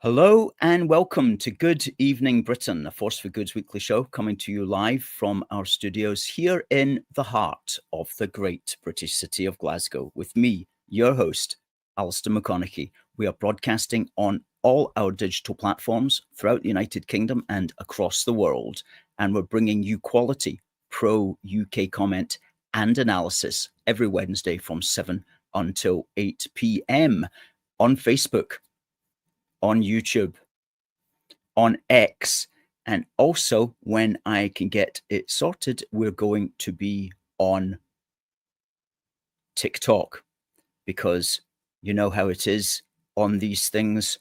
Hello and welcome to Good Evening Britain, a Force for Good's weekly show coming to you live from our studios here in the heart of the great British city of Glasgow with me, your host, Alistair McConnachie. We are broadcasting on all our digital platforms throughout the United Kingdom and across the world, and we're bringing you quality pro-UK comment and analysis every Wednesday from 7 until 8 p.m. on Facebook, on YouTube, on X, and also when I can get it sorted, we're going to be on TikTok, because you know how it is on these things.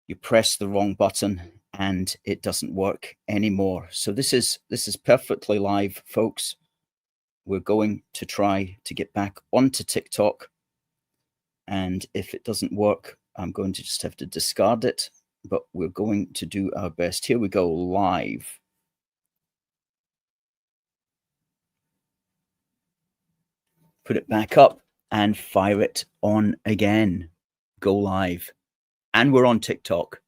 You press the wrong button and it doesn't work anymore. So this is perfectly live, folks. We're going to try to get back onto TikTok, and if it doesn't work, I'm going to just have to discard it, but we're going to do our best. Here we go, live. Put it back up and fire it on again. Go live. And we're on TikTok.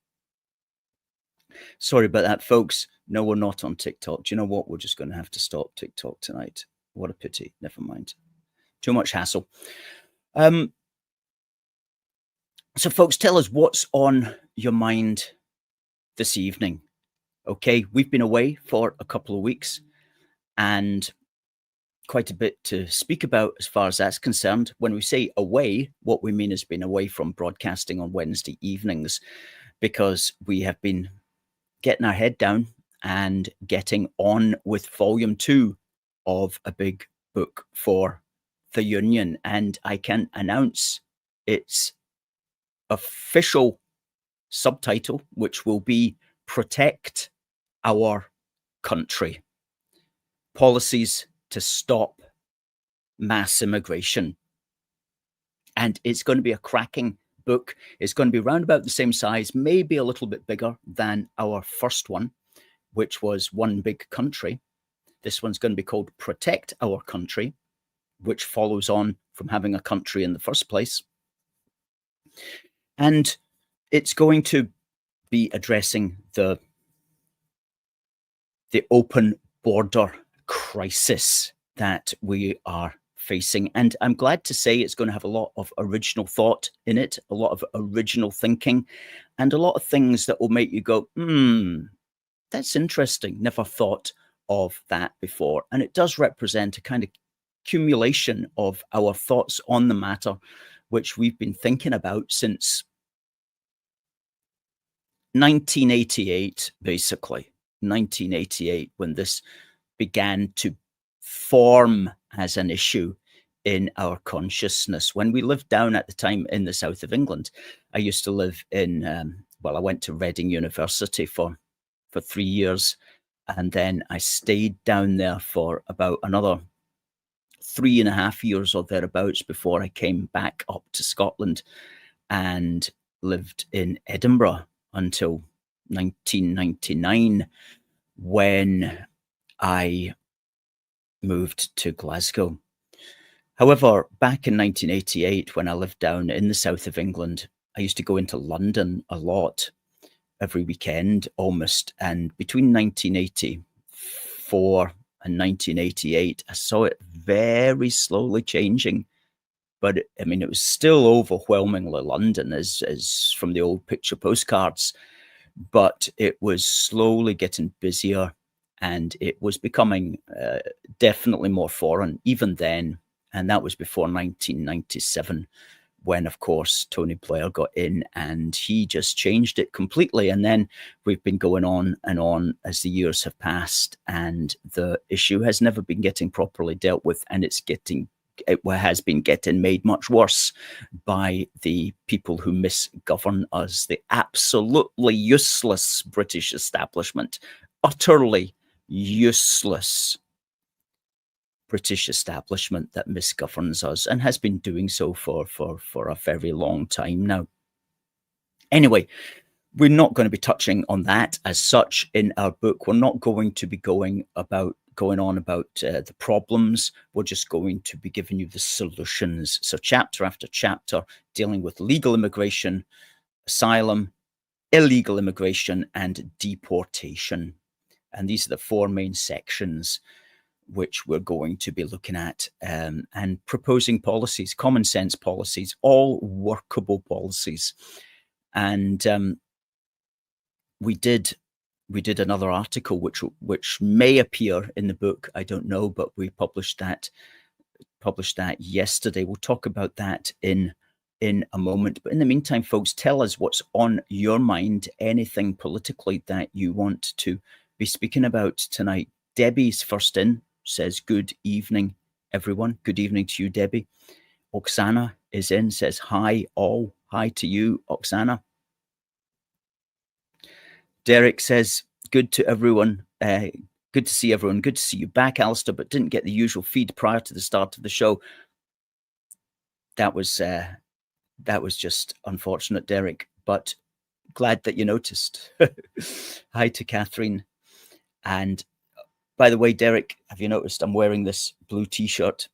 Sorry about that, folks. No, we're not on TikTok. Do you know what? We're just going to have to stop TikTok tonight. What a pity. Never mind. Too much hassle. So, folks, tell us what's on your mind this evening. Okay, we've been away for a couple of weeks and quite a bit to speak about as far as that's concerned. When we say away, what we mean is being away from broadcasting on Wednesday evenings, because we have been getting our head down and getting on with volume 2 of a big book for the Union. And I can announce its official subtitle, which will be Protect Our Country: Policies to Stop Mass Immigration. And it's going to be a cracking book. It's going to be around about the same size, maybe a little bit bigger than our first one, which was One Big Country. This one's going to be called Protect Our Country, which follows on from having a country in the first place. And it's going to be addressing the open border crisis that we are facing. And I'm glad to say it's going to have a lot of original thought in it, a lot of original thinking, and a lot of things that will make you go, that's interesting. Never thought of that before. And it does represent a kind of accumulation of our thoughts on the matter, which we've been thinking about since 1988, basically. 1988, when this began to form as an issue in our consciousness. When we lived down at the time in the south of England, I used to live in, I went to Reading University for 3 years, and then I stayed down there for about another 3.5 years or thereabouts before I came back up to Scotland and lived in Edinburgh until 1999, when I moved to Glasgow. However, back in 1988, when I lived down in the south of England, I used to go into London a lot, every weekend almost. And between 1984 and 1988, I saw it very slowly changing. But it was still overwhelmingly London, as from the old picture postcards. But it was slowly getting busier, and it was becoming definitely more foreign even then. And that was before 1997, when, of course, Tony Blair got in and he just changed it completely. And then we've been going on and on as the years have passed, and the issue has never been getting properly dealt with, and it has been getting made much worse by the people who misgovern us, the absolutely useless British establishment, utterly useless British establishment that misgoverns us and has been doing so for a very long time now. Anyway, we're not going to be touching on that as such in our book. We're not going to be going on about the problems. We're just going to be giving you the solutions. So chapter after chapter, dealing with legal immigration, asylum, illegal immigration, and deportation. And these are the four main sections which we're going to be looking at, and proposing policies, common sense policies, all workable policies. And we did another article which may appear in the book. I don't know, but we published that yesterday. We'll talk about that in a moment. But in the meantime, folks, tell us what's on your mind, anything politically that you want to be speaking about tonight. Debbie's first in, says, good evening, everyone. Good evening to you, Debbie. Oksana is in, says, hi, all. Hi to you, Oksana. Derek says, good to everyone. Good to see everyone. Good to see you back, Alistair, but didn't get the usual feed prior to the start of the show. That was just unfortunate, Derek, but glad that you noticed. Hi to Catherine. And by the way, Derek, have you noticed I'm wearing this blue t-shirt?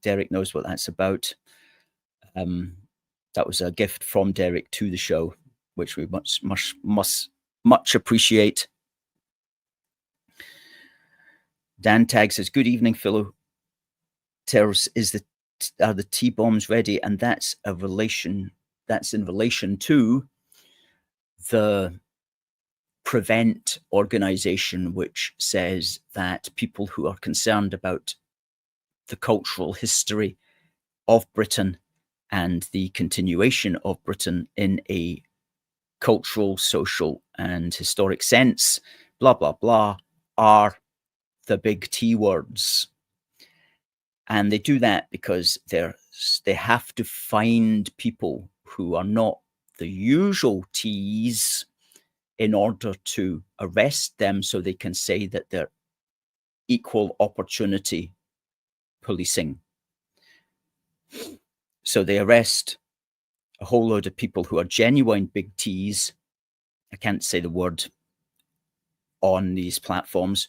Derek knows what that's about. That was a gift from Derek to the show, which we much appreciate. Dan Tag says, good evening, fellow terrorists. Are the T-bombs ready? And that's in relation to the Prevent organization, which says that people who are concerned about the cultural history of Britain and the continuation of Britain in a cultural, social, and historic sense, blah, blah, blah, are the big T words. And they do that because they have to find people who are not the usual T's in order to arrest them, so they can say that they're equal opportunity policing. So they arrest a whole load of people who are genuine big T's. I can't say the word on these platforms.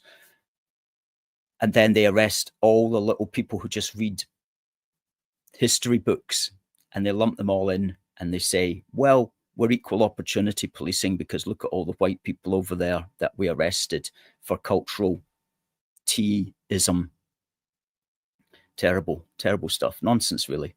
And then they arrest all the little people who just read history books, and they lump them all in, and they say, well, we're equal opportunity policing because look at all the white people over there that we arrested for cultural T-ism. Terrible, terrible stuff. Nonsense, really.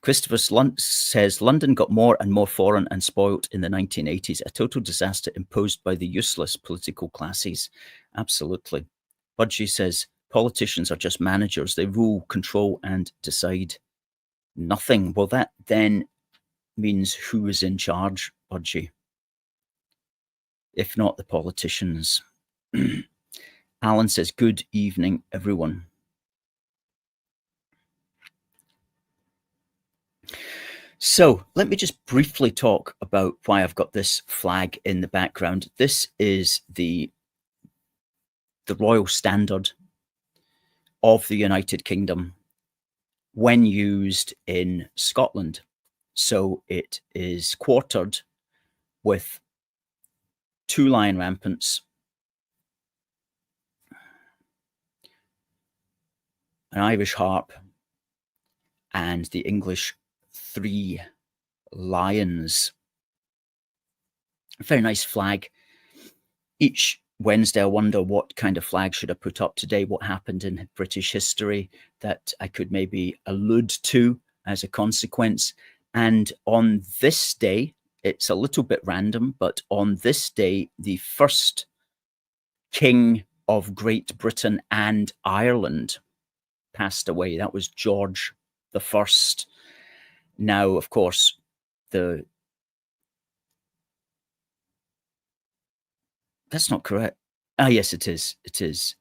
Christopher says, London got more and more foreign and spoilt in the 1980s, a total disaster imposed by the useless political classes. Absolutely. Budgie says, politicians are just managers. They rule, control, and decide nothing. Well, that then means who is in charge, Budgie, if not the politicians. Alan says, good evening, everyone. So let me just briefly talk about why I've got this flag in the background. This is the royal standard of the United Kingdom when used in Scotland. So it is quartered with 2 lion rampants, an Irish harp, and the English 3 lions. A very nice flag. Each Wednesday, I wonder what kind of flag should I put up today, what happened in British history that I could maybe allude to as a consequence. And on this day, it's a little bit random, but on this day, the first king of Great Britain and Ireland passed away. That was George I. Now, of course, that's not correct. Ah, yes, it is. It is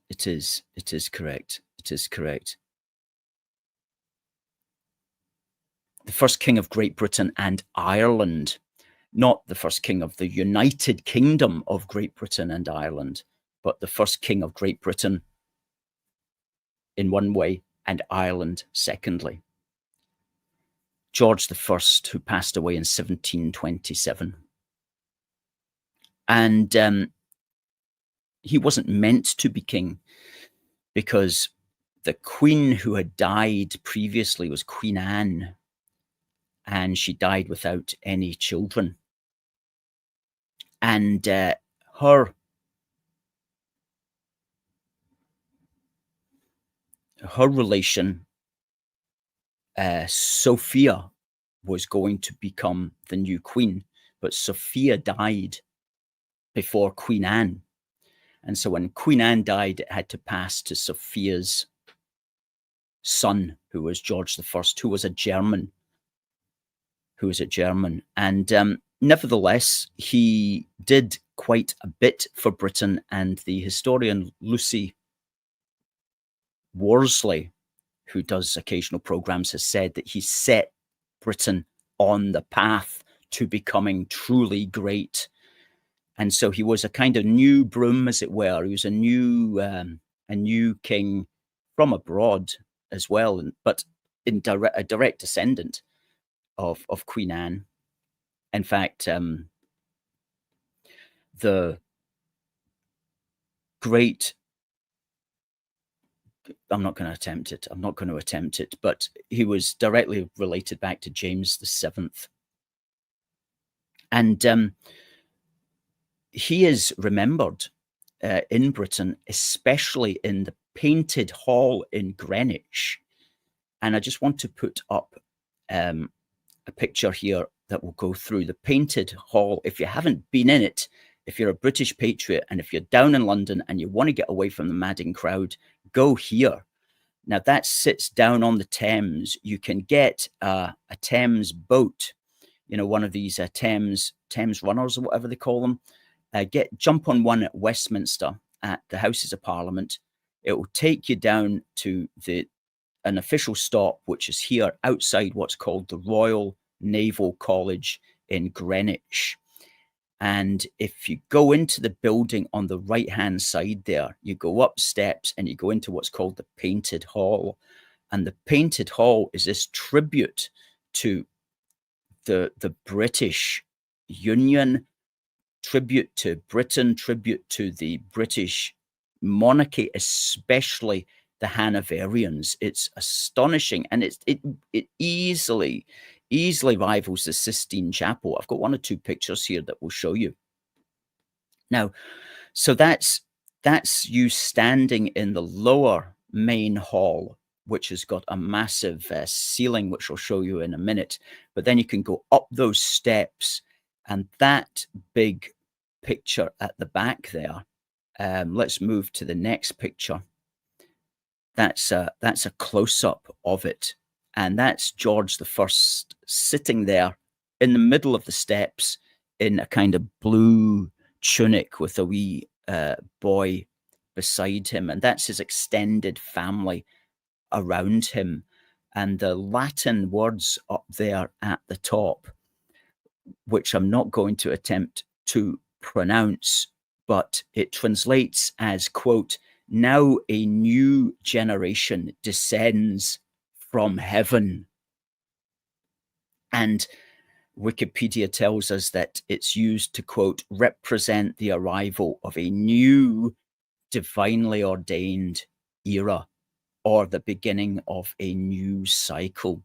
correct. It is correct. The first king of Great Britain and Ireland, not the first king of the United Kingdom of Great Britain and Ireland, but the first king of Great Britain in one way and Ireland secondly. George I, who passed away in 1727. And he wasn't meant to be king because the queen who had died previously was Queen Anne. and she died without any children. And her relation, Sophia, was going to become the new queen, but Sophia died before Queen Anne. And so when Queen Anne died, it had to pass to Sophia's son, who was George I, who was a German. And nevertheless, he did quite a bit for Britain, and the historian Lucy Worsley, who does occasional programs, has said that he set Britain on the path to becoming truly great. And so he was a kind of new broom, as it were. He was a new king from abroad as well, but a direct descendant of Queen Anne. In fact, the great, I'm not going to attempt it, but he was directly related back to James VII. And he is remembered in Britain, especially in the Painted Hall in Greenwich. And I just want to put up a picture here that will go through the Painted Hall. If you haven't been in it, if you're a British patriot and if you're down in London and you want to get away from the madding crowd, go here. Now that sits down on the Thames. You can get a Thames boat, one of these Thames runners or whatever they call them. Jump on one at Westminster at the Houses of Parliament. It will take you down to an official stop, which is here outside what's called the Royal Naval College in Greenwich. And if you go into the building on the right-hand side there, you go up steps and you go into what's called the Painted Hall. And the Painted Hall is this tribute to the British Union, tribute to Britain, tribute to the British monarchy, especially the Hanoverians. It's astonishing, and it easily rivals the Sistine Chapel. I've got one or two pictures here that will show you. Now, so that's you standing in the lower main hall, which has got a massive ceiling, which I'll show you in a minute. But then you can go up those steps, and that big picture at the back there. Let's move to the next picture. That's a close-up of it, and that's George I sitting there in the middle of the steps in a kind of blue tunic with a wee boy beside him, and that's his extended family around him. And the Latin words up there at the top, which I'm not going to attempt to pronounce, but it translates as, quote, "Now a new generation descends from heaven." And Wikipedia tells us that it's used to, quote, "represent the arrival of a new divinely ordained era, or the beginning of a new cycle."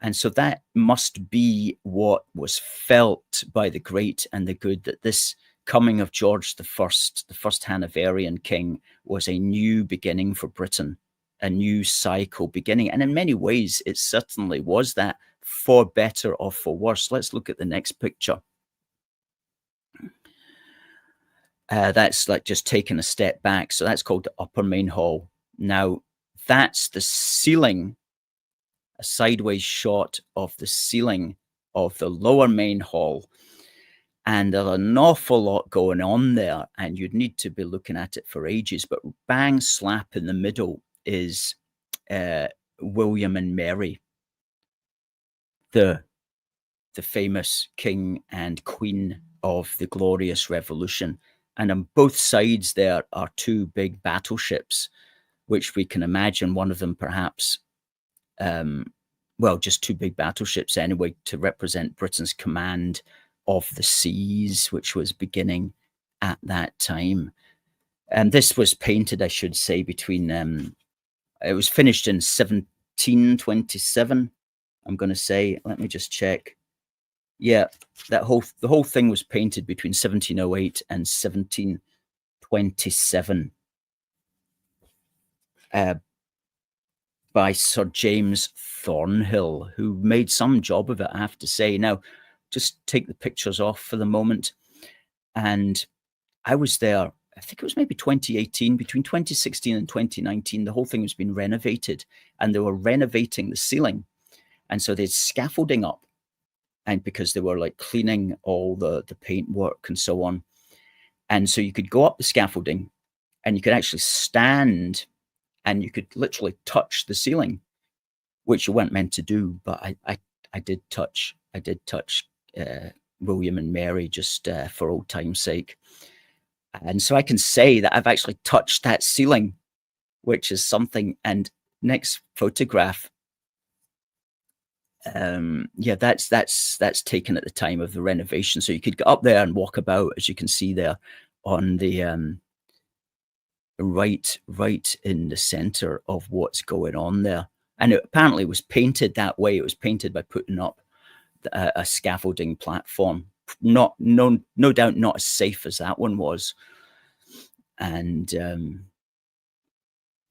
And so that must be what was felt by the great and the good, that this coming of George I, the first Hanoverian king, was a new beginning for Britain, a new cycle beginning. And in many ways, it certainly was that, for better or for worse. Let's look at the next picture. That's like just taking a step back. So that's called the upper main hall. Now, that's the ceiling, a sideways shot of the ceiling of the lower main hall. And there's an awful lot going on there, and you'd need to be looking at it for ages. But bang slap in the middle is William and Mary, the famous king and queen of the Glorious Revolution. And on both sides there are two big battleships, which we can imagine one of them perhaps, just two big battleships anyway, to represent Britain's command of the seas, which was beginning at that time. And this was painted, I should say, between, it was finished in 1727 I'm going to say, let me just check. Yeah, the whole thing was painted between 1708 and 1727 by Sir James Thornhill, who made some job of it, I have to say. Now, just take the pictures off for the moment. And I was there, I think it was maybe 2018, between 2016 and 2019, the whole thing was being renovated, and they were renovating the ceiling. And so there's scaffolding up, and because they were like cleaning all the paint work and so on. And so you could go up the scaffolding and you could actually stand and you could literally touch the ceiling, which you weren't meant to do. But I did touch William and Mary just for old time's sake. And so I can say that I've actually touched that ceiling, which is something. And next photograph, yeah, that's taken at the time of the renovation. So you could get up there and walk about, as you can see there on the right in the center of what's going on there. And it apparently was painted that way. It was painted by putting up a scaffolding platform. No doubt not as safe as that one was. And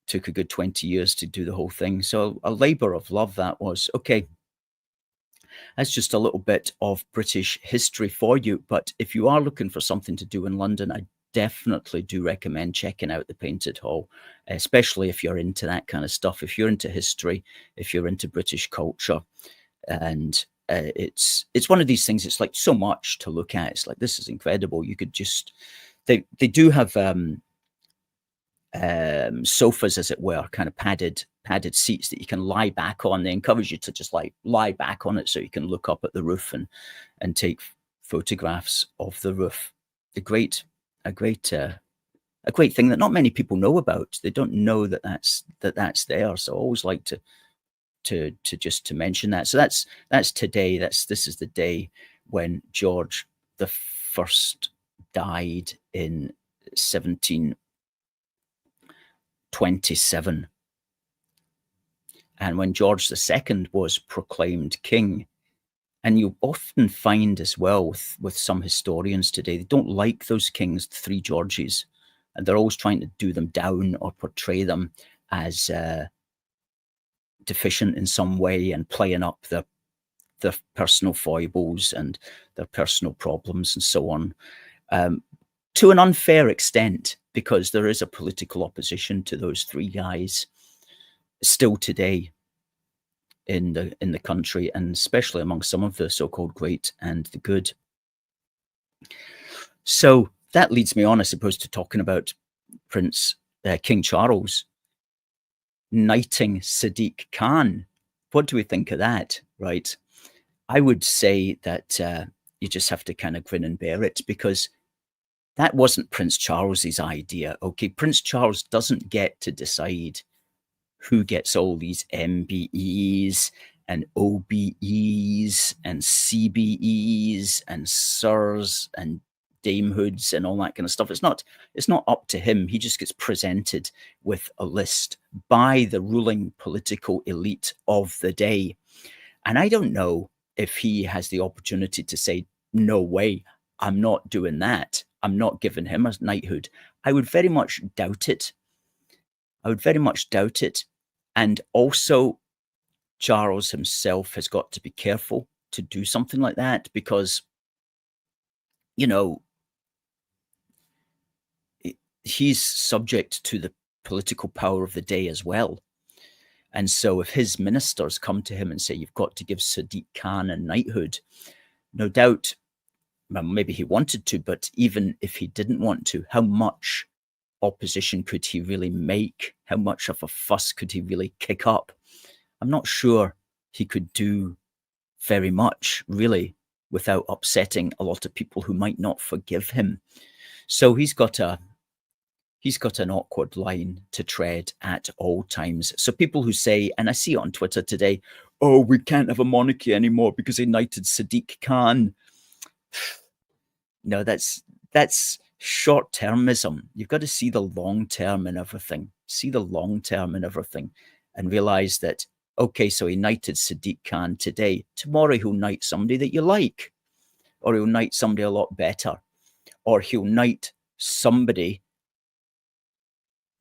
took a good 20 years to do the whole thing. So a labor of love that was. Okay. That's just a little bit of British history for you. But if you are looking for something to do in London, I definitely do recommend checking out the Painted Hall, especially if you're into that kind of stuff, if you're into history, if you're into British culture. And it's one of these things, it's like so much to look at. It's like, this is incredible. You could just, they do have sofas, as it were, kind of padded seats that you can lie back on. They encourage you to just like lie back on it so you can look up at the roof and take photographs of the roof. A great thing that not many people know about. They don't know that that's there. So I always like to mention that. So that's today. This is the day when George the First died in 1727. And when George II was proclaimed king. And you often find as well with some historians today, they don't like those kings, the three Georges, and they're always trying to do them down or portray them as deficient in some way and playing up their personal foibles and their personal problems and so on, to an unfair extent, because there is a political opposition to those three guys still today in the country, and especially among some of the so-called great and the good. So that leads me on, I suppose, to talking about King Charles knighting Sadiq Khan. What do we think of that? Right. I would say that you just have to kind of grin and bear it, because that wasn't Prince Charles's idea. Okay, Prince Charles doesn't get to decide who gets all these MBEs and OBEs and CBEs and sirs and damehoods and all that kind of stuff. It's not up to him. He just gets presented with a list by the ruling political elite of the day. And I don't know if he has the opportunity to say, no way, I'm not doing that. I'm not giving him a knighthood. I would very much doubt it. And also, Charles himself has got to be careful to do something like that, because, you know, he's subject to the political power of the day as well. And so if his ministers come to him and say, you've got to give Sadiq Khan a knighthood, no doubt, well, maybe he wanted to, but even if he didn't want to, how much opposition could he really make? How much of a fuss could he really kick up? I'm not sure he could do very much, really, without upsetting a lot of people who might not forgive him. So he's got an awkward line to tread at all times. So people who say, and I see it on Twitter today, oh, we can't have a monarchy anymore because they knighted Sadiq Khan. No, that's short-termism. You've got to see the long term in everything. And realize that, Okay, so he knighted Sadiq Khan today. Tomorrow he'll knight somebody that you like, or he'll knight somebody a lot better, or he'll knight somebody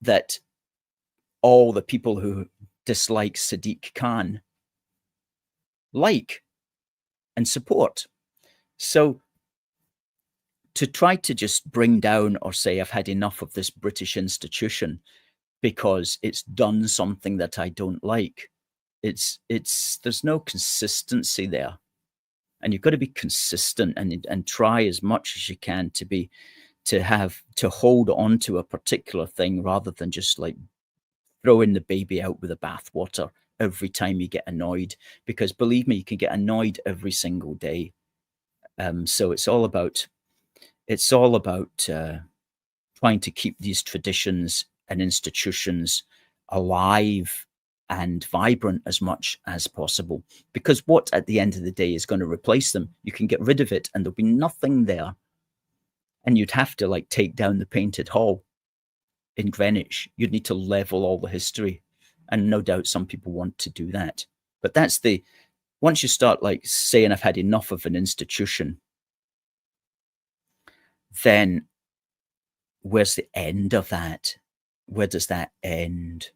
that all the people who dislike Sadiq Khan like and support. So to try to just bring down or say I've had enough of this British institution because it's done something that I don't like, there's no consistency there. And you've got to be consistent and try as much as you can to hold on to a particular thing rather than just like throwing the baby out with the bathwater every time you get annoyed, because believe me, you can get annoyed every single day. So it's all about trying to keep these traditions and institutions alive and vibrant as much as possible, because what at the end of the day is going to replace them? You can get rid of it and there'll be nothing there, and you'd have to like take down the painted hall in Greenwich. You'd need to level all the history, and no doubt some people want to do that. But that's once you start like saying I've had enough of an institution, then where's the end of that? Where does that end?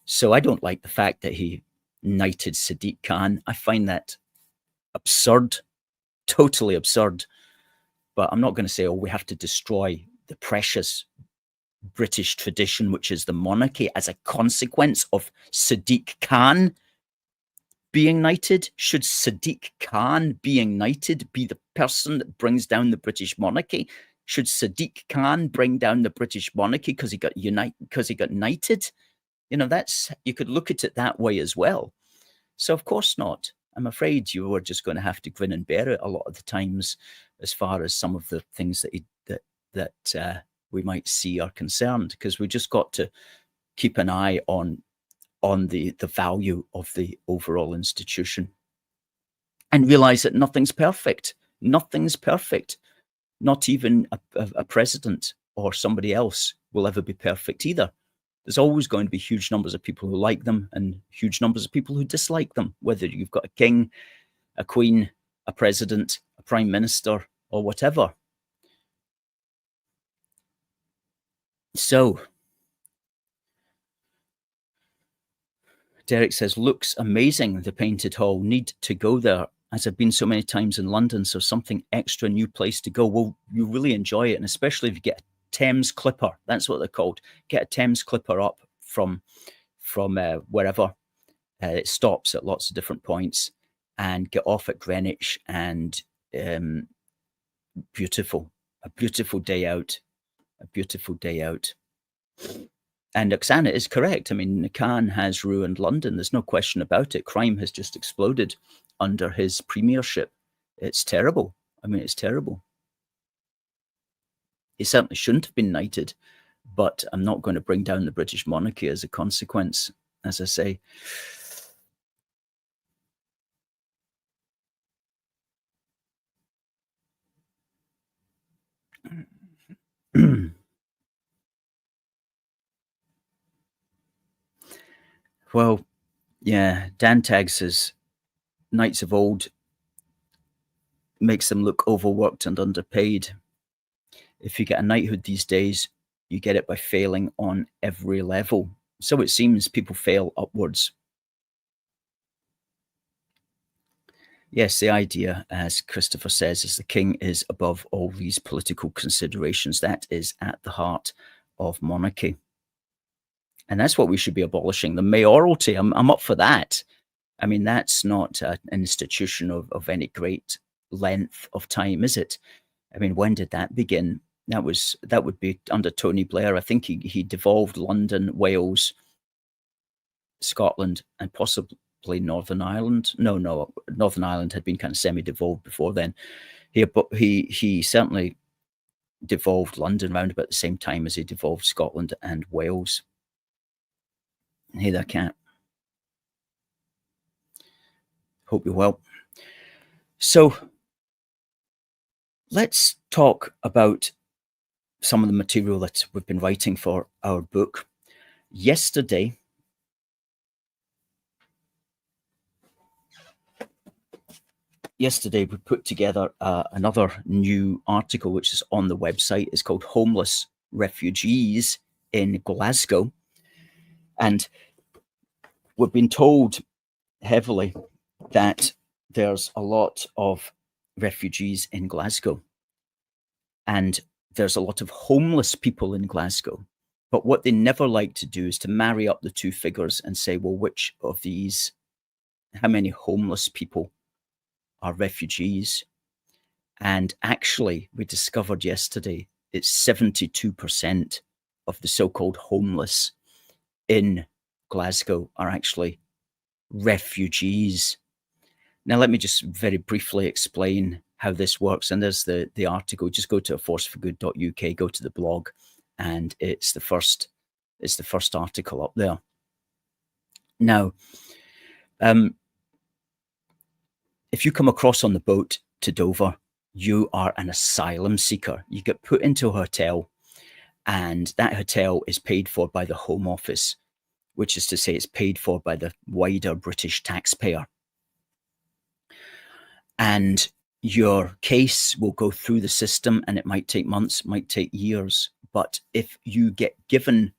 So I don't like the fact that he knighted Sadiq Khan. I find that absurd, totally absurd. But I'm not going to say, oh, we have to destroy the precious British tradition, which is the monarchy, as a consequence of Sadiq Khan being knighted. Should Sadiq Khan being knighted be the person that brings down the British monarchy? Should Sadiq Khan bring down the British monarchy because he got knighted? You know, you could look at it that way as well. So of course not. I'm afraid you are just going to have to grin and bear it a lot of the times, as far as some of the things that we might see are concerned, because we just got to keep an eye on the value of the overall institution and realize that nothing's perfect. Nothing's perfect. Not even a president or somebody else will ever be perfect either. There's always going to be huge numbers of people who like them and huge numbers of people who dislike them, whether you've got a king, a queen, a president, a prime minister, or whatever. So Derek says, looks amazing, the painted hall. Need to go there, as I've been so many times in London, so something extra, new place to go. Well, you really enjoy it, and especially if you get a Thames Clipper. That's what they're called. Get a Thames Clipper up from wherever. It stops at lots of different points, and get off at Greenwich, and beautiful. A beautiful day out. A beautiful day out. And Oksana is correct. I mean, Khan has ruined London. There's no question about it. Crime has just exploded under his premiership. It's terrible. I mean, it's terrible. He certainly shouldn't have been knighted, but I'm not going to bring down the British monarchy as a consequence, as I say. Well, yeah, Dan Tag says, knights of old makes them look overworked and underpaid. If you get a knighthood these days, you get it by failing on every level. So it seems people fail upwards. Yes, the idea, as Christopher says, is the king is above all these political considerations. That is at the heart of monarchy. And that's what we should be abolishing, the mayoralty. I'm up for that. I mean, that's not an institution of any great length of time, is it? I mean, when did that begin? That would be under Tony Blair. I think he devolved London, Wales, Scotland, and possibly Northern Ireland. No, Northern Ireland had been kind of semi-devolved before then. He certainly devolved London around about the same time as he devolved Scotland and Wales. Hey there, Cat. Hope you're well. So let's talk about some of the material that we've been writing for our book. Yesterday, yesterday we put together another new article, which is on the website. It's called Homeless Refugees in Glasgow. And we've been told heavily that there's a lot of refugees in Glasgow and there's a lot of homeless people in Glasgow. But what they never like to do is to marry up the two figures and say, well, which of these, how many homeless people are refugees? And actually, we discovered yesterday it's 72% of the so-called homeless in Glasgow are actually refugees. Now, let me just very briefly explain how this works. And there's the article. Just go to aforceforgood.uk, go to the blog, and it's the first article up there. Now, if you come across on the boat to Dover, you are an asylum seeker. You get put into a hotel, and that hotel is paid for by the Home Office, which is to say it's paid for by the wider British taxpayer. And your case will go through the system, and it might take months, might take years. But if you get given,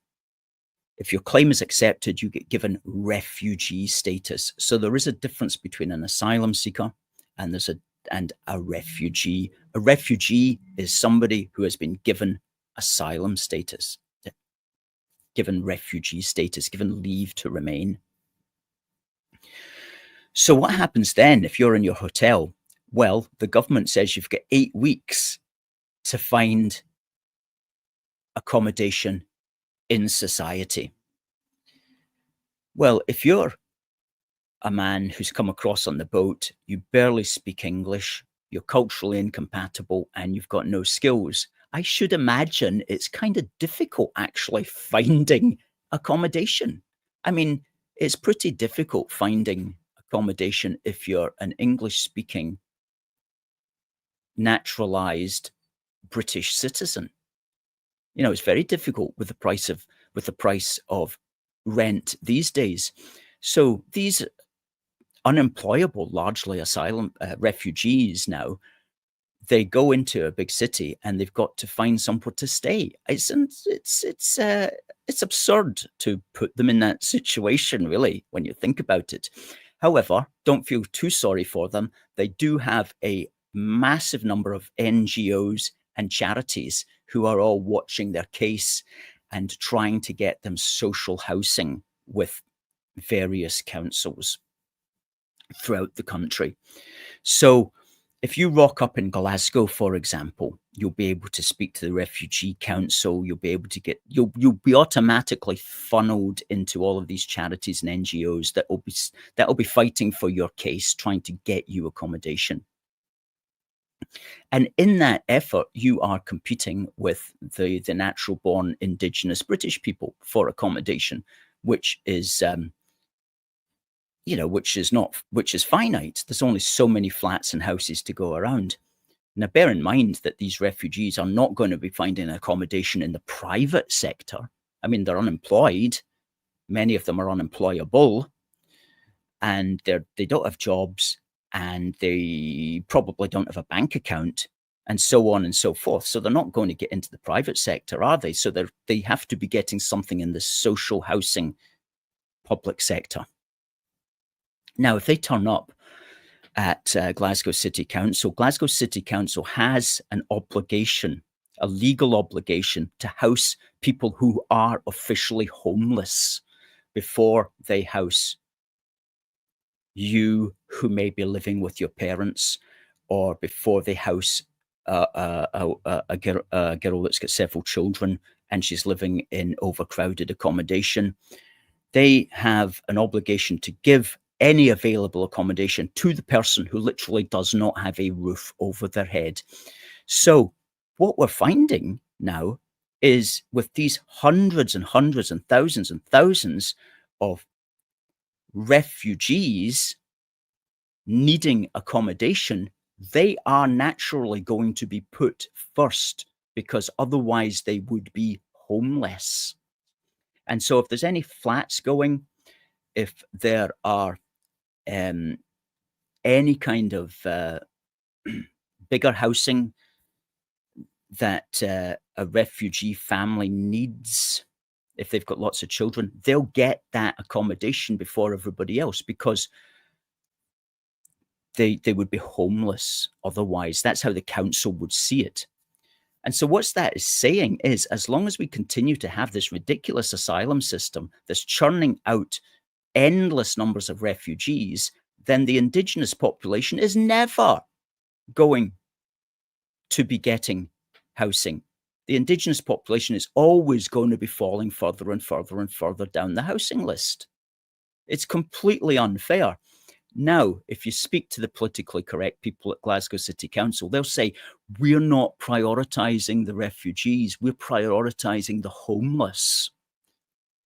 if your claim is accepted, you get given refugee status. So there is a difference between an asylum seeker and a refugee. A refugee is somebody who has been given asylum status, given refugee status, given leave to remain. So what happens then if you're in your hotel? Well, the government says you've got 8 weeks to find accommodation in society. Well, if you're a man who's come across on the boat, you barely speak English, you're culturally incompatible, and you've got no skills, I should imagine it's kind of difficult actually finding accommodation. I mean, it's pretty difficult finding accommodation if you're an English-speaking, naturalized British citizen. You know, it's very difficult with the price of rent these days. So these unemployable, largely asylum refugees now, they go into a big city and they've got to find somewhere to stay. It's absurd to put them in that situation, really, when you think about it. However, don't feel too sorry for them. They do have a massive number of NGOs and charities who are all watching their case and trying to get them social housing with various councils throughout the country. So if you rock up in Glasgow, for example, you'll be able to speak to the Refugee Council. You'll be able to get, you'll be automatically funneled into all of these charities and NGOs that will be fighting for your case, trying to get you accommodation. And in that effort, you are competing with the natural born indigenous British people for accommodation, which is, which is finite. There's only so many flats and houses to go around. Now, bear in mind that these refugees are not going to be finding accommodation in the private sector. I mean, they're unemployed. Many of them are unemployable, and they don't have jobs, and they probably don't have a bank account, and so on and so forth. So they're not going to get into the private sector, are they? So they have to be getting something in the social housing public sector. Now, if they turn up at Glasgow City Council has an obligation, a legal obligation, to house people who are officially homeless before they house you who may be living with your parents, or before they house a girl that's got several children and she's living in overcrowded accommodation. They have an obligation to give any available accommodation to the person who literally does not have a roof over their head. So what we're finding now is, with these hundreds and hundreds and thousands of refugees needing accommodation, they are naturally going to be put first, because otherwise they would be homeless. And so if there's any flats going, if there are any kind of bigger housing that a refugee family needs, if they've got lots of children, they'll get that accommodation before everybody else, because they would be homeless otherwise. That's how the council would see it. And so what that is saying is, as long as we continue to have this ridiculous asylum system that's churning out endless numbers of refugees, then the indigenous population is never going to be getting housing. The indigenous population is always going to be falling further and further and further down the housing list. It's completely unfair. Now, if you speak to the politically correct people at Glasgow City Council, they'll say, we're not prioritising the refugees, we're prioritising the homeless.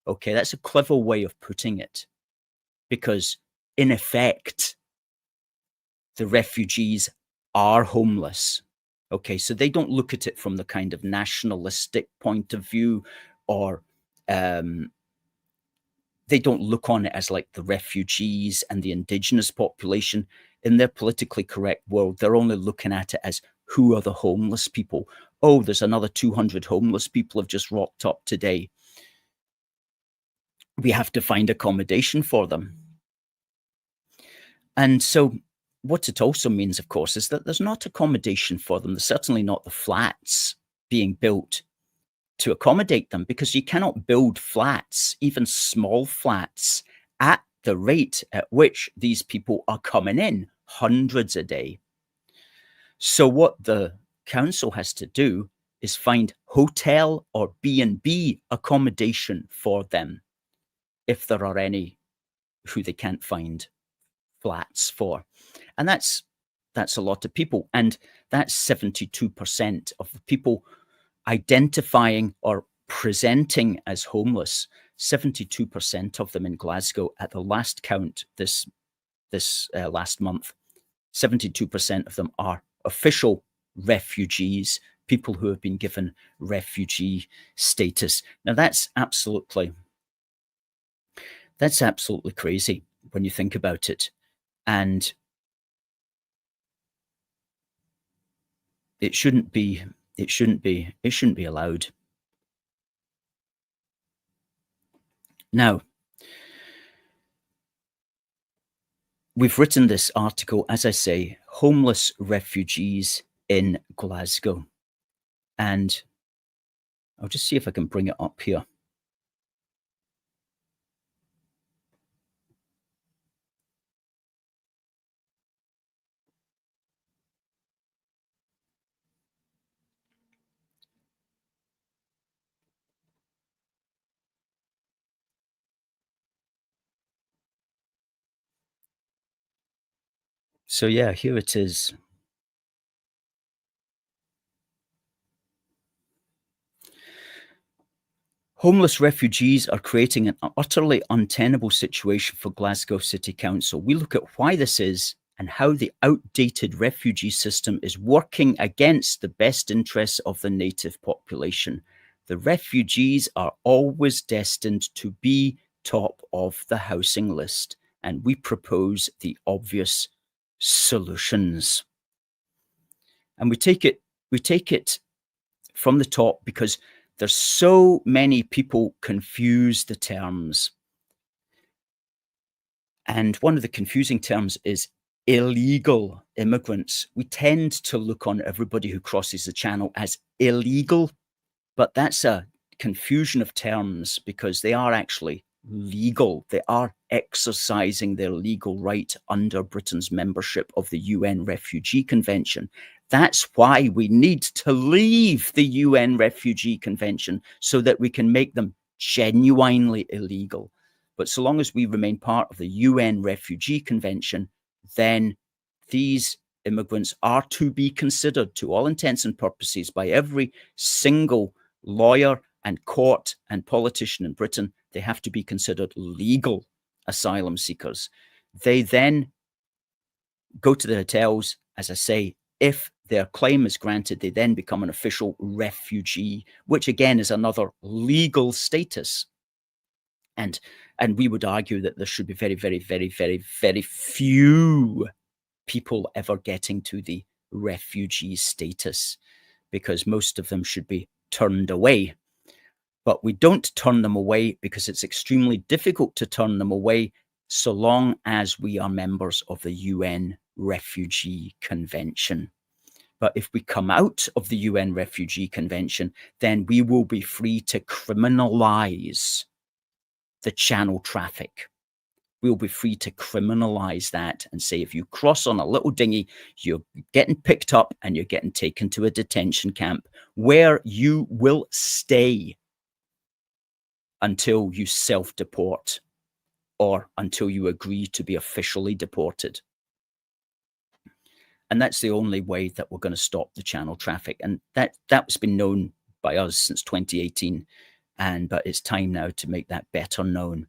Okay, that's a clever way of putting it, because in effect, the refugees are homeless. Okay, so they don't look at it from the kind of nationalistic point of view, or they don't look on it as like the refugees and the indigenous population. In their politically correct world, they're only looking at it as, who are the homeless people? Oh, there's another 200 homeless people have just rocked up today. We have to find accommodation for them. And so what it also means, of course, is that there's not accommodation for them. There's certainly not the flats being built to accommodate them, because you cannot build flats, even small flats, at the rate at which these people are coming in, hundreds a day. So what the council has to do is find hotel or B&B accommodation for them, if there are any who they can't find flats for. And that's a lot of people. And that's 72% of the people identifying or presenting as homeless. 72% of them in Glasgow at the last count this last month. 72% of them are official refugees, people who have been given refugee status. Now that's absolutely crazy when you think about it. And it shouldn't be allowed. Now, we've written this article, as I say, Homeless Refugees in Glasgow. And I'll just see if I can bring it up here. So yeah, here it is. Homeless refugees are creating an utterly untenable situation for Glasgow City Council. We look at why this is and how the outdated refugee system is working against the best interests of the native population. The refugees are always destined to be top of the housing list, and we propose the obvious solutions. And we take it from the top because there's so many people confuse the terms. And one of the confusing terms is illegal immigrants. We tend to look on everybody who crosses the channel as illegal, but that's a confusion of terms because they are actually legal. They are exercising their legal right under Britain's membership of the UN Refugee Convention. That's why we need to leave the UN Refugee Convention, so that we can make them genuinely illegal. But so long as we remain part of the UN Refugee Convention, then these immigrants are to be considered, to all intents and purposes, by every single lawyer and court and politician in Britain. They have to be considered legal asylum seekers. They then go to the hotels, as I say. If their claim is granted, they then become an official refugee, which again is another legal status. And we would argue that there should be very, very, very, very, very few people ever getting to the refugee status, because most of them should be turned away. But we don't turn them away because it's extremely difficult to turn them away so long as we are members of the UN Refugee Convention. But if we come out of the UN Refugee Convention, then we will be free to criminalize the channel traffic. We'll be free to criminalize that and say, if you cross on a little dinghy, you're getting picked up and you're getting taken to a detention camp where you will stay until you self-deport or until you agree to be officially deported. And that's the only way that we're going to stop the channel traffic. And that's been known by us since 2018. But it's time now to make that better known.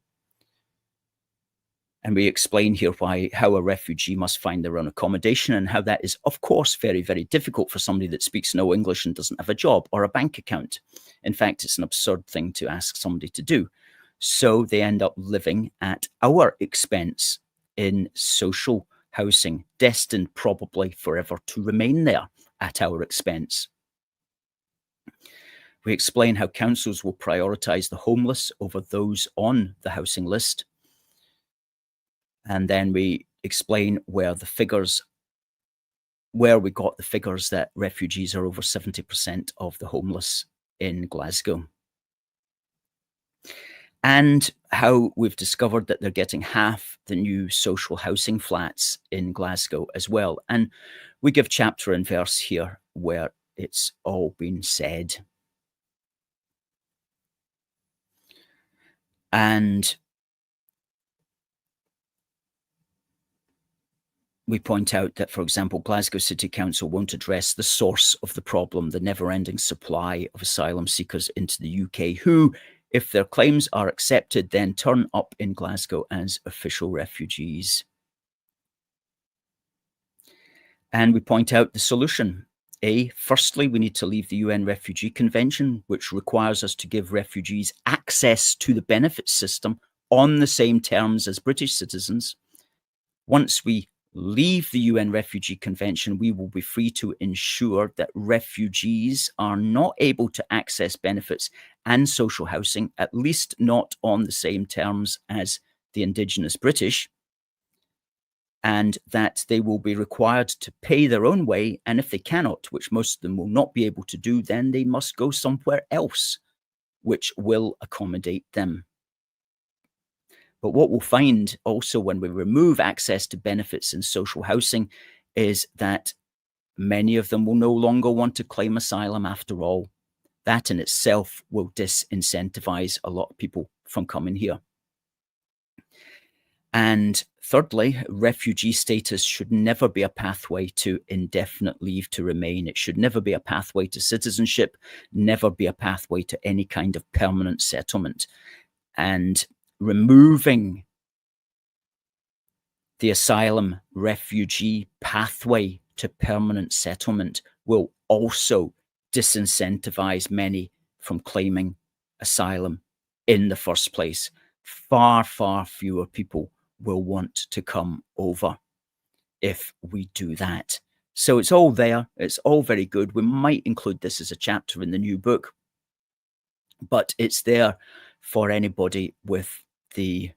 And we explain here how a refugee must find their own accommodation, and how that is, of course, very, very difficult for somebody that speaks no English and doesn't have a job or a bank account. In fact, it's an absurd thing to ask somebody to do. So they end up living at our expense in social housing, destined probably forever to remain there at our expense. We explain how councils will prioritise the homeless over those on the housing list. And then we explain where we got the figures that refugees are over 70% of the homeless in Glasgow. And how we've discovered that they're getting half the new social housing flats in Glasgow as well. And we give chapter and verse here where it's all been said. And we point out that, for example, Glasgow City Council won't address the source of the problem, the never-ending supply of asylum seekers into the UK, who, if their claims are accepted, then turn up in Glasgow as official refugees. And we point out the solution. Firstly, we need to leave the UN Refugee Convention, which requires us to give refugees access to the benefits system on the same terms as British citizens. Once we leave the UN Refugee Convention, we will be free to ensure that refugees are not able to access benefits and social housing, at least not on the same terms as the indigenous British, and that they will be required to pay their own way. And if they cannot, which most of them will not be able to do, then they must go somewhere else, which will accommodate them. But what we'll find also when we remove access to benefits and social housing is that many of them will no longer want to claim asylum after all. That in itself will disincentivize a lot of people from coming here. And thirdly, refugee status should never be a pathway to indefinite leave to remain. It should never be a pathway to citizenship, never be a pathway to any kind of permanent settlement. And removing the asylum refugee pathway to permanent settlement will also disincentivize many from claiming asylum in the first place. Far, far fewer people will want to come over if we do that. So it's all there. It's all very good. We might include this as a chapter in the new book, but it's there for anybody with the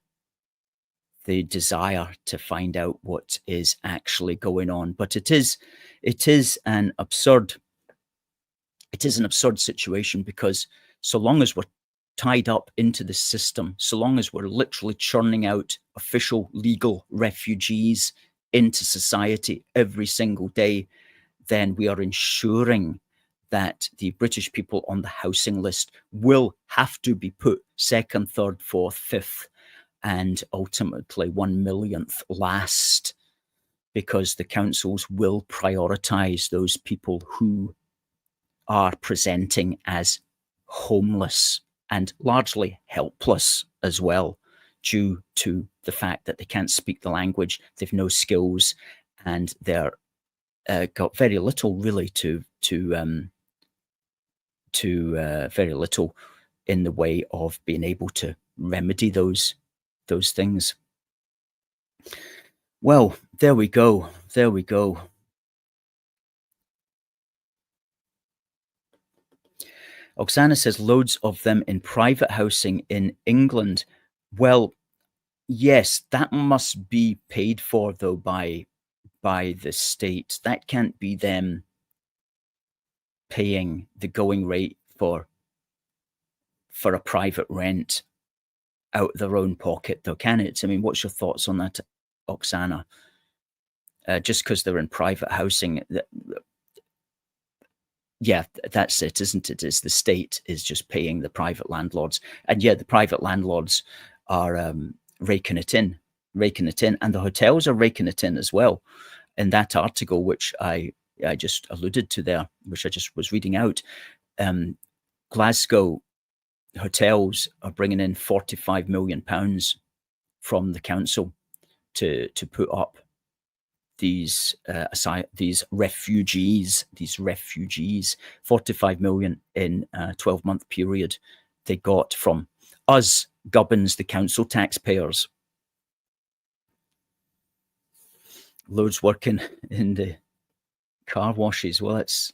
desire to find out what is actually going on. But it is an absurd situation, because so long as we're tied up into the system, so long as we're literally churning out official legal refugees into society every single day, then we are ensuring that the British people on the housing list will have to be put second, third, fourth, fifth, and ultimately 1/1,000,000th last, because the councils will prioritise those people who are presenting as homeless and largely helpless as well, due to the fact that they can't speak the language, they've no skills, and they're got very little really very little in the way of being able to remedy those things. Well, there we go. there we go. Oksana says loads of them in private housing in England. Well, yes, that must be paid for though by the state. That can't be them paying the going rate for a private rent out of their own pocket, though, can it? I mean, what's your thoughts on that, Oksana? Just because they're in private housing, yeah, that's it, isn't it? Is the state is just paying the private landlords, and yeah, the private landlords are raking it in, and the hotels are raking it in as well. In that article, which I just alluded to there, which I just was reading out, Glasgow hotels are bringing in £45 million from the council to put up these refugees, 45 million in a 12-month period they got from us, Gubbins, the council taxpayers. Loads working in the car washes. Well, that's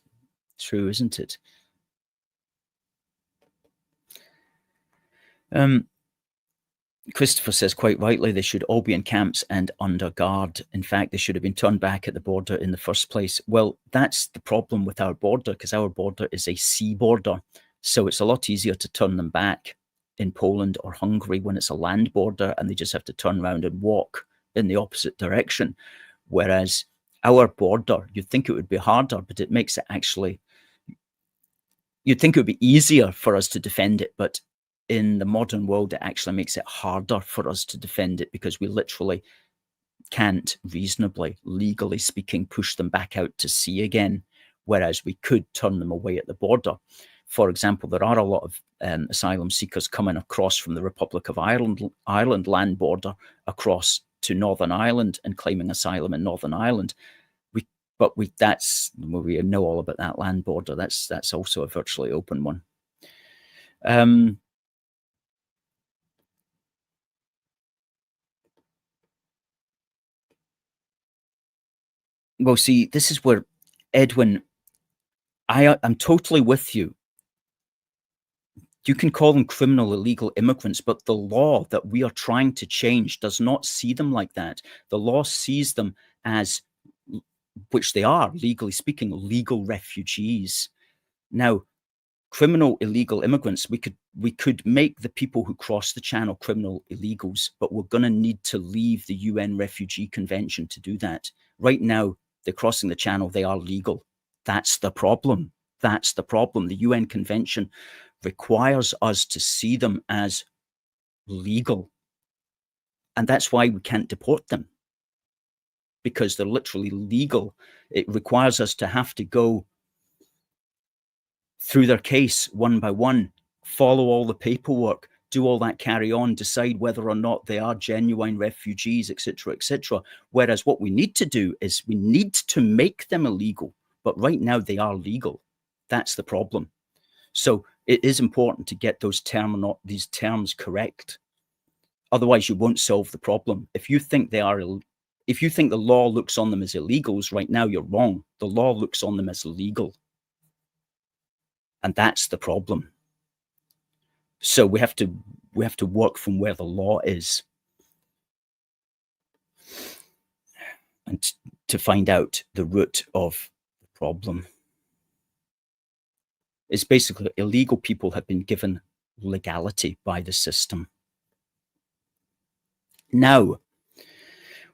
true, isn't it? Christopher says quite rightly they should all be in camps and under guard. In fact, they should have been turned back at the border in the first place. Well, that's the problem with our border, because our border is a sea border. So it's a lot easier to turn them back in Poland or Hungary when it's a land border and they just have to turn around and walk in the opposite direction. Whereas our border, you'd think it would be harder, but it makes it actually, you'd think it would be easier for us to defend it, but in the modern world, it actually makes it harder for us to defend it, because we literally can't reasonably, legally speaking, push them back out to sea again, whereas we could turn them away at the border. For example, there are a lot of asylum seekers coming across from the Republic of Ireland land border across to Northern Ireland and claiming asylum in Northern Ireland. We know all about that land border. That's also a virtually open one. Well, see, this is where, Edwin, I'm totally with you. You can call them criminal illegal immigrants, but the law that we are trying to change does not see them like that. The law sees them as, which they are, legally speaking, legal refugees. Now, criminal illegal immigrants, we could make the people who cross the channel criminal illegals, but we're going to need to leave the UN Refugee Convention to do that. Right now, they're crossing the channel, they are legal. That's the problem. That's the problem. The UN Convention requires us to see them as legal. And that's why we can't deport them, because they're literally legal. It requires us to have to go through their case one by one, follow all the paperwork, do all that carry on, decide whether or not they are genuine refugees, etc., etc. Whereas what we need to do is we need to make them illegal. But right now they are legal. That's the problem. So it is important to get these terms correct. Otherwise, you won't solve the problem. If you think the law looks on them as illegals, right now you're wrong. The law looks on them as legal. And that's the problem. So we have to work from where the law is, and to find out the root of the problem. It's basically illegal people have been given legality by the system. Now,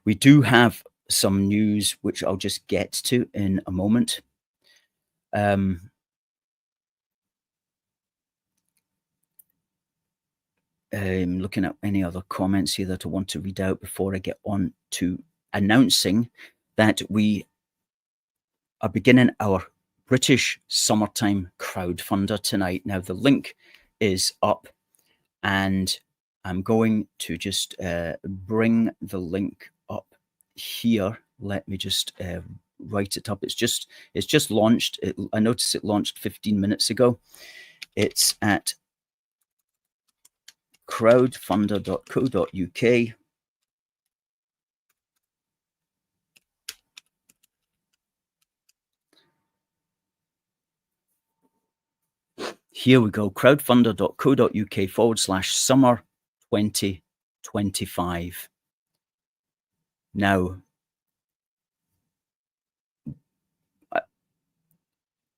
we do have some news which I'll just get to in a moment. I'm looking at any other comments here that I want to read out before I get on to announcing that we are beginning our British Summertime Crowdfunder tonight. Now, the link is up, and I'm going to just bring the link up here. Let me just write it up. It's just launched. I noticed it launched 15 minutes ago. It's at crowdfunder.co.uk. Here we go, crowdfunder.co.uk/summer 2025. Now,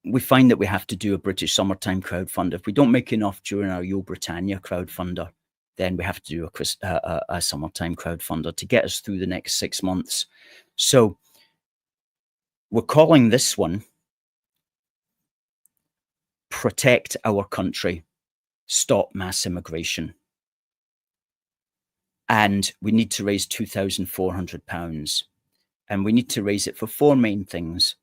we find that we have to do a British Summertime Crowdfunder. If we don't make enough during our Yo Britannia Crowdfunder, then we have to do a Summertime Crowdfunder to get us through the next 6 months. So we're calling this one Protect Our Country, Stop Mass Immigration. And we need to raise £2,400. And we need to raise it for 4 main things.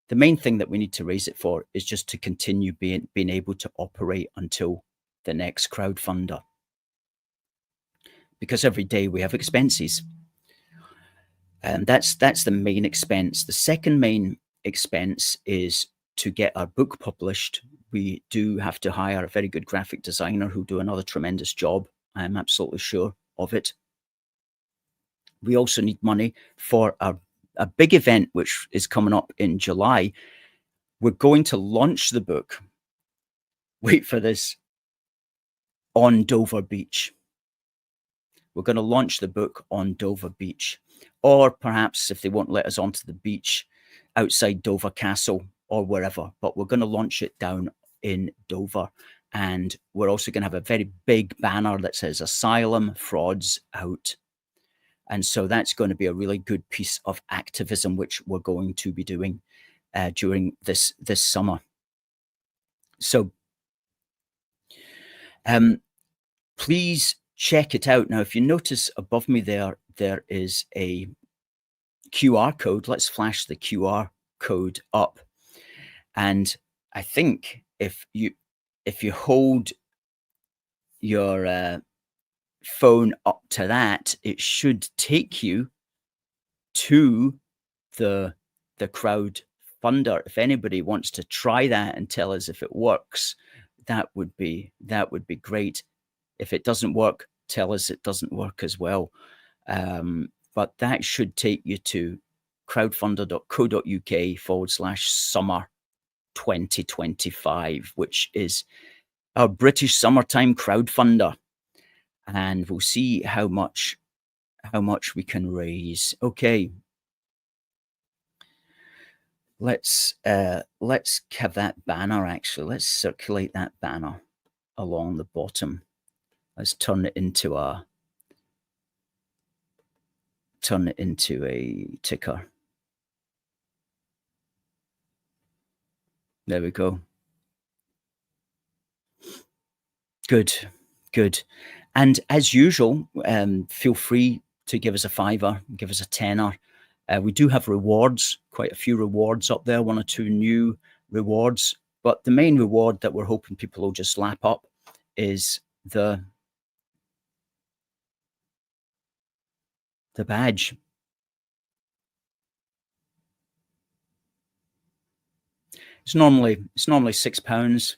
The main thing that we need to raise it for is just to continue being able to operate until the next crowdfunder. Because every day we have expenses. And that's the main expense. The second main expense is to get our book published. We do have to hire a very good graphic designer who'll do another tremendous job. I'm absolutely sure of it. We also need money for a big event which is coming up in July. We're going to launch the book, wait for this, on Dover Beach. We're going to launch the book on Dover Beach, or perhaps if they won't let us onto the beach, outside Dover Castle or wherever, but we're going to launch it down in Dover. And we're also going to have a very big banner that says Asylum Frauds Out. And so that's going to be a really good piece of activism, which we're going to be doing during this summer. So please check it out. Now, if you notice above me there is a QR code. Let's flash the QR code up. And I think if you hold your phone up to that, it should take you to the crowdfunder. If anybody wants to try that and tell us if it works, that would be great. If it doesn't work, tell us it doesn't work as well. But that should take you to crowdfunder.co.uk/summer 2025, which is our British Summertime Crowdfunder. And we'll see how much we can raise. Okay. Let's have that banner actually. Let's circulate that banner along the bottom. Let's turn it into a ticker. There we go. Good. And as usual, feel free to give us a £5, give us a £10. We do have rewards, quite a few rewards up there, 1 or 2 new rewards. But the main reward that we're hoping people will just lap up is the badge. It's normally £6.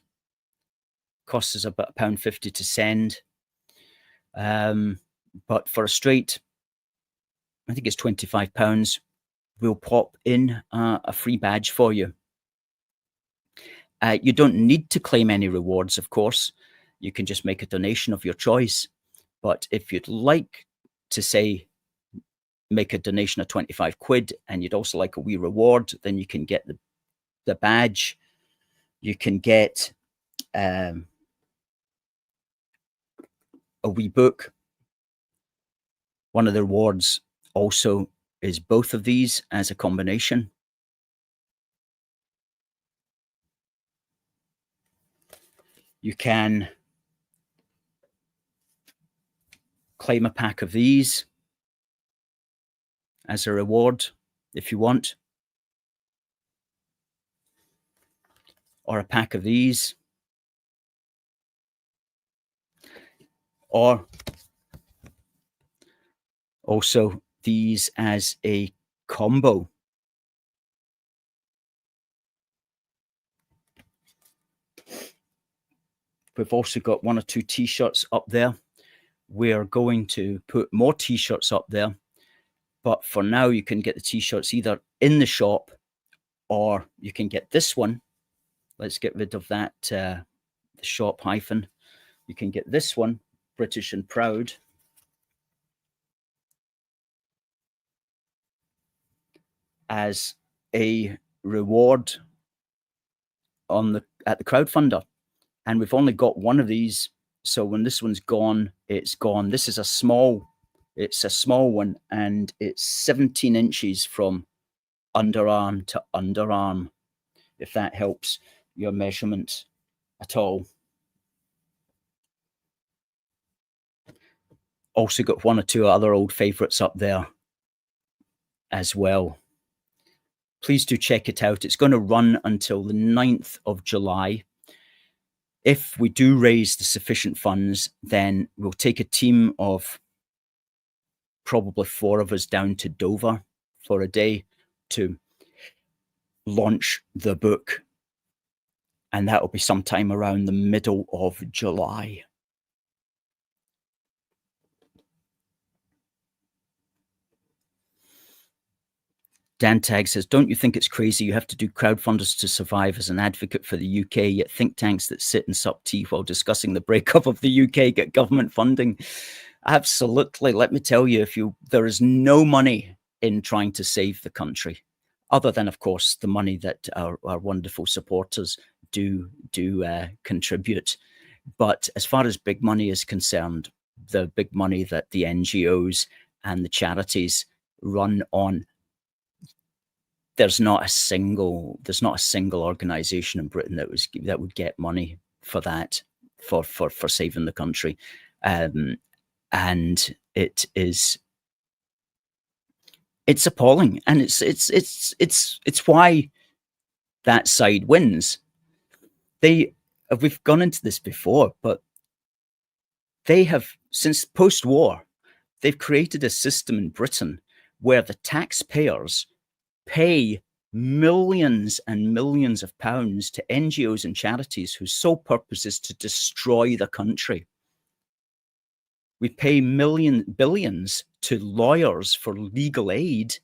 Costs us about £1.50 to send. But for a straight, I think it's £25, we'll pop in a free badge for you. You don't need to claim any rewards, of course. You can just make a donation of your choice. But if you'd like to, say, make a donation of 25 quid and you'd also like a wee reward, then you can get the badge. You can get a wee book. One of the rewards also is both of these as a combination. You can claim a pack of these as a reward if you want, or a pack of these, or also these as a combo. We've also got 1 or 2 t-shirts up there. We're going to put more t-shirts up there, but for now you can get the t-shirts either in the shop or you can get this one. Let's get rid of that the shop hyphen. You can get this one, British and Proud, as a reward at the crowdfunder. And we've only got one of these. So when this one's gone, it's gone. This is a small one, and it's 17 inches from underarm to underarm, if that helps your measurement at all. Also got one or two other old favorites up there as well. Please do check it out. It's going to run until the 9th of July. If we do raise the sufficient funds, then we'll take a team of probably 4 of us down to Dover for a day to launch the book. And that will be sometime around the middle of July. Dan Tag says, don't you think it's crazy you have to do crowdfunders to survive as an advocate for the UK, yet think tanks that sit and sup tea while discussing the breakup of the UK get government funding? Absolutely. Let me tell you, there is no money in trying to save the country, other than, of course, the money that our wonderful supporters do contribute. But as far as big money is concerned, the big money that the NGOs and the charities run on, there's not a single organization in Britain that would get money for that, for saving the country. And it's appalling, and it's why that side wins. We've gone into this before, but they have, since post-war, they've created a system in Britain where the taxpayers pay millions and millions of pounds to NGOs and charities whose sole purpose is to destroy the country. We pay billions to lawyers for legal aid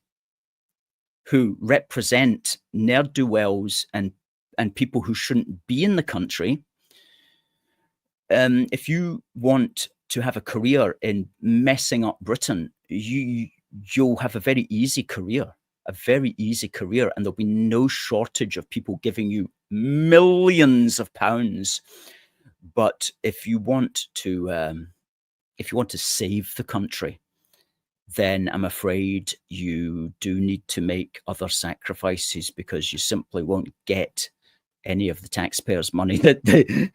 who represent ne'er-do-wells and people who shouldn't be in the country. If you want to have a career in messing up Britain, you'll have a very easy career. And there'll be no shortage of people giving you millions of pounds. But if you want to save the country, then I'm afraid you do need to make other sacrifices, because you simply won't get any of the taxpayers' money that the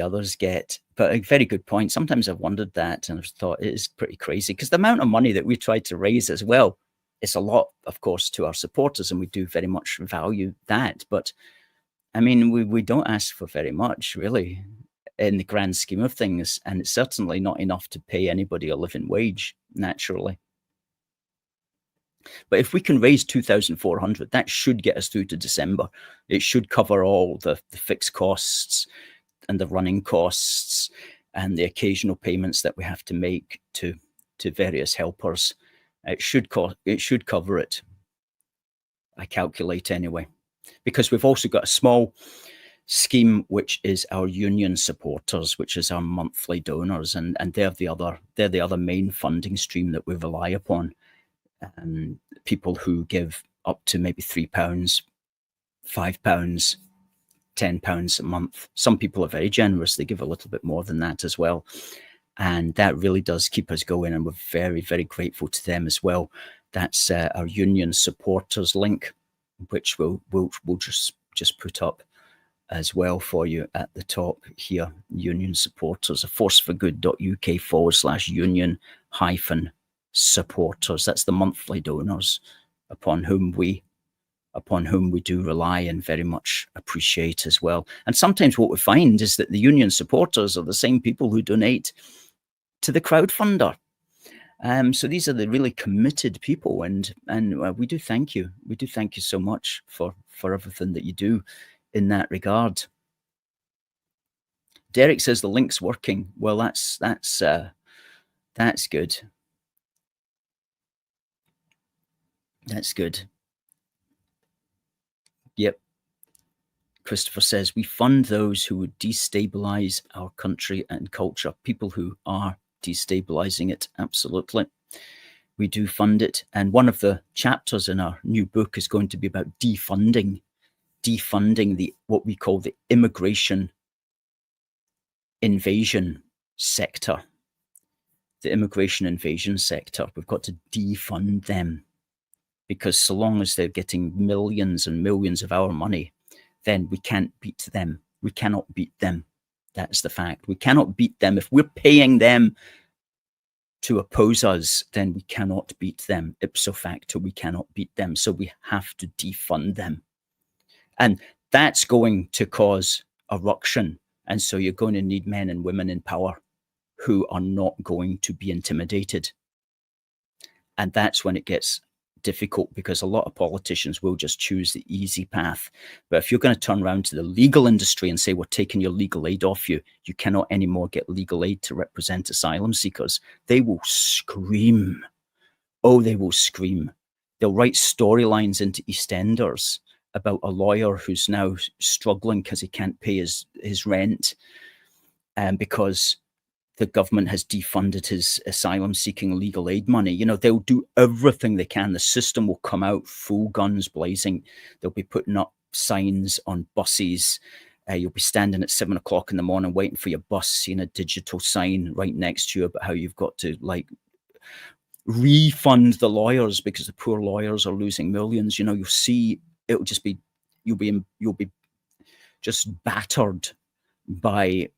others get. But a very good point. Sometimes I've wondered that, and I've thought it is pretty crazy, because the amount of money that we try to raise as well is a lot, of course, to our supporters, and we do very much value that. But I mean, we don't ask for very much, really, in the grand scheme of things, and it's certainly not enough to pay anybody a living wage, naturally. But if we can raise 2,400, that should get us through to December. It should cover all the fixed costs and the running costs and the occasional payments that we have to make to various helpers. It should cover it, I calculate anyway, because we've also got a small scheme which is our union supporters, which is our monthly donors, and they're the other main funding stream that we rely upon. People who give up to maybe £3, £5, £10 a month. Some people are very generous. They give a little bit more than that as well. And that really does keep us going. And we're very, very grateful to them as well. That's our union supporters link, which we'll just put up as well for you at the top here. Union supporters, forceforgood.uk/union-supporters. That's the monthly donors upon whom we do rely and very much appreciate as well. And sometimes what we find is that the union supporters are the same people who donate to the crowdfunder. So these are the really committed people, and we do thank you. We do thank you so much for everything that you do in that regard. Derek says the link's working. Well, that's good. That's good. Yep. Christopher says, we fund those who would destabilize our country and culture, people who are destabilizing it. Absolutely. We do fund it. And one of the chapters in our new book is going to be about defunding what we call the immigration invasion sector. The immigration invasion sector, we've got to defund them, because so long as they're getting millions and millions of our money, then we can't beat them. We cannot beat them. That's the fact. We cannot beat them. If we're paying them to oppose us, then we cannot beat them. Ipso facto, we cannot beat them. So we have to defund them. And that's going to cause a ruction. And so you're going to need men and women in power who are not going to be intimidated. And that's when it gets difficult, because a lot of politicians will just choose the easy path. But if you're going to turn around to the legal industry and say, we're taking your legal aid off you, you cannot anymore get legal aid to represent asylum seekers, they will scream. Oh, they will scream. They'll write storylines into EastEnders about a lawyer who's now struggling because he can't pay his rent, and because the government has defunded his asylum-seeking legal aid money. You know, they'll do everything they can. The system will come out full guns blazing. They'll be putting up signs on buses. You'll be standing at 7 o'clock in the morning waiting for your bus, seeing a digital sign right next to you about how you've got to, like, refund the lawyers because the poor lawyers are losing millions. You know, you'll see, it'll just be, you'll be just battered by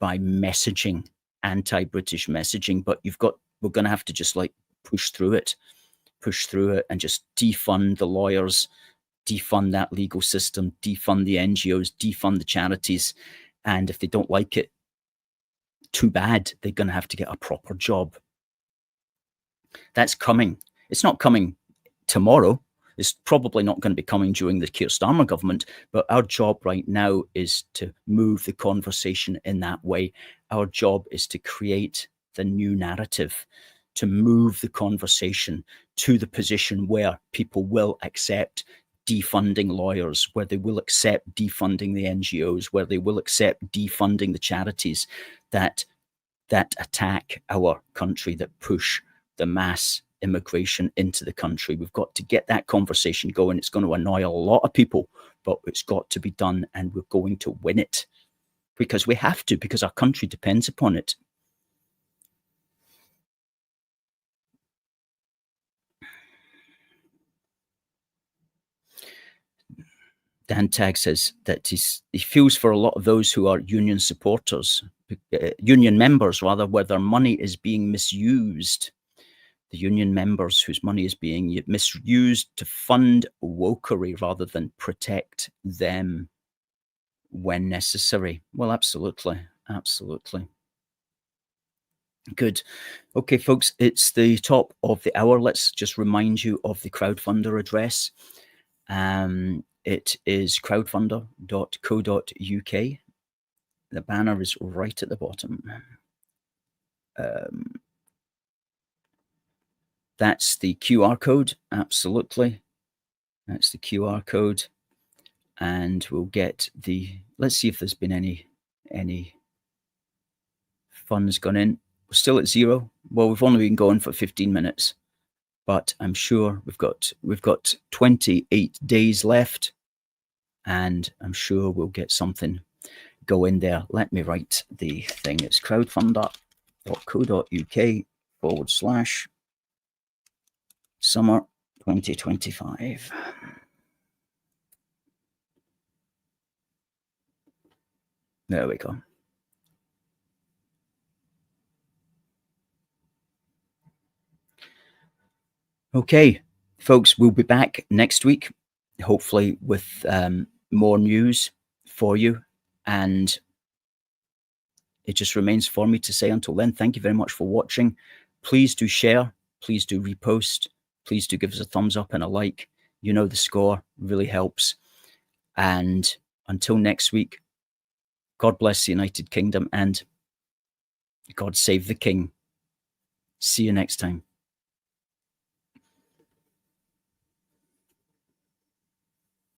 messaging, anti-British messaging. But we're going to have to just like push through it and just defund the lawyers, defund that legal system, defund the NGOs, defund the charities. And if they don't like it, too bad, they're going to have to get a proper job. That's coming. It's not coming tomorrow. It's probably not going to be coming during the Keir Starmer government, but our job right now is to move the conversation in that way. Our job is to create the new narrative, to move the conversation to the position where people will accept defunding lawyers, where they will accept defunding the NGOs, where they will accept defunding the charities that attack our country, that push the mass immigration into the country. We've got to get that conversation going. It's going to annoy a lot of people, but it's got to be done, and we're going to win it because we have to, because our country depends upon it. Dan Tag says that he feels for a lot of those who are union supporters, union members rather, where their money is being misused. The union members whose money is being misused to fund wokery rather than protect them when necessary. Well, absolutely. Absolutely. Good. Okay, folks, it's the top of the hour. Let's just remind you of the crowdfunder address. It is crowdfunder.co.uk. The banner is right at the bottom. That's the QR code. Absolutely. That's the QR code. And we'll get let's see if there's been any funds gone in. We're still at zero. Well, we've only been going for 15 minutes, but I'm sure we've got 28 days left, and I'm sure we'll get something go in there. Let me write the thing. It's crowdfunder.co.uk/summer 2025. There we go. Okay, folks, we'll be back next week, hopefully with more news for you. And it just remains for me to say until then, thank you very much for watching. Please do share. Please do repost. Please do give us a thumbs up and a like. You know the score really helps. And until next week, God bless the United Kingdom and God save the King. See you next time.